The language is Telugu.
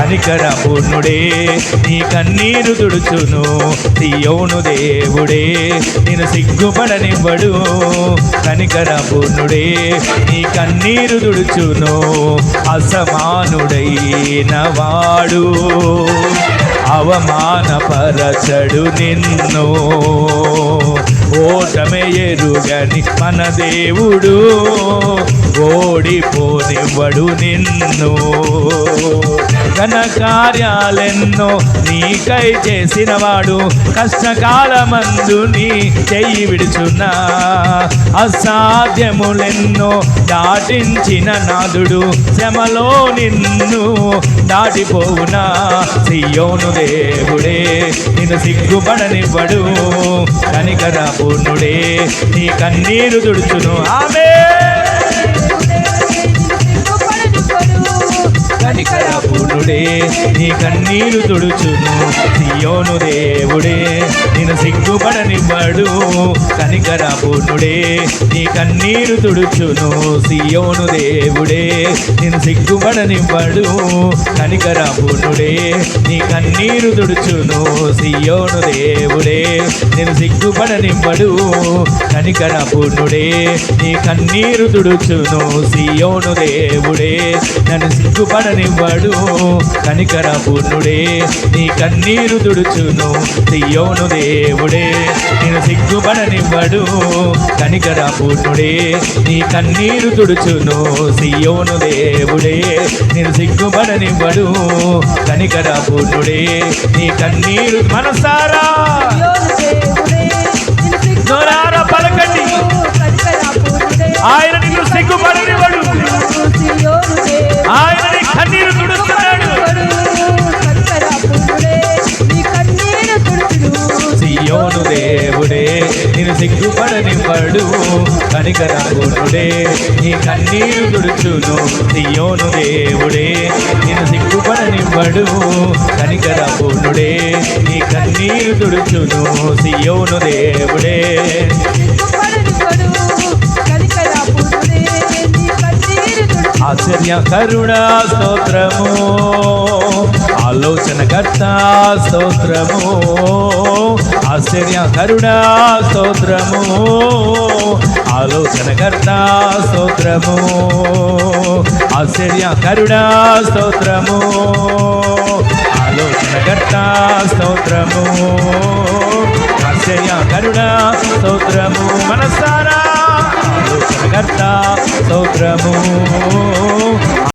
కనికర పూర్ణుడే నీ కన్నీరు తుడుచును. సియోను దేవుడే నేను సిగ్గుపడనివ్వడు. కనికర పూర్ణుడే నీ కన్నీరు తుడుచును. అసమానుడైన వాడు అవమానపరచడు నిన్ను. ఓటమే ఎరుగని మన దేవుడు ఓడిపోనివ్వడు నిన్ను. ఘన కార్యాలెన్నో నీకై చేసినవాడు కష్టకాలమందు నీ చెయ్యి విడుచున్నా. అసాధ్యములెన్నో దాటించిన నాదుడు శ్రమలో నిన్ను దాటిపోవునా. సియోను దేవుడే నిన్ను సిగ్గుపడనివ్వడు. కనికర పూర్ణుడే నీ కన్నీరు తుడుచును. ఆమేన్. కనికర పూర్ణుడే నీ కన్నీరు తుడుచును. సియోను దేవుడే నిన్ను సిగ్గుపడనివ్వడు. కనికర పూర్ణుడే నీ కన్నీరు తుడుచును. సియోను దేవుడే నిన్ను సిగ్గుపడనివ్వడు. కనికర పూర్ణుడే నీ కన్నీరు తుడుచును. సియోను దేవుడే నిన్ను సిగ్గుపడనివ్వడు. కనికర పూర్ణుడే నీ కన్నీరు తుడుచును. సియోను దేవుడే నన్ను సిగ్గుపడనివ్వడు. కనికర పూర్ణుడే నీ కన్నీరు తుడుచును. సియోను దేవుడే నేను సిగ్గుపడనివ్వడు. కనికర పూర్ణుడే నీ కన్నీరు తుడుచును. సియోను దేవుడే నేను సిగ్గుపడనివ్వడు. కనికర పూర్ణుడే నీ కన్నీరు. మనసారా నోరారా పలకండి. ఆయన నిన్ను సిగ్గుపడనివ్వడు. ఆయన నీ కన్నీరు తుడుస్తున్నాడు. సియోను దేవుడే నిన్ను సిగ్గుపడనివ్వడు. కనికర పూర్ణుడే నీ కన్నీరు తుడుచును. సియోను దేవుడే నిన్ను సిగ్గుపడనివ్వడు. కనికర పూర్ణుడే నీ కన్నీరు తుడుచును. సియోను దేవుడే ఆశ్చర్యకరుడా స్తోత్రము. ఆలోచనకర్త స్తోత్రము. ఆశ్చర్యకరుడా స్తోత్రము. ఆలోచనకర్త స్తోత్రము. ఆశ్చర్యకరుడా స్తోత్రము. ఆలోచనకర్త స్తోత్రము. ఆశ్చర్యకరుడా స్తోత్రము. మనసారా ఆలోచనకర్త స్తోత్రము.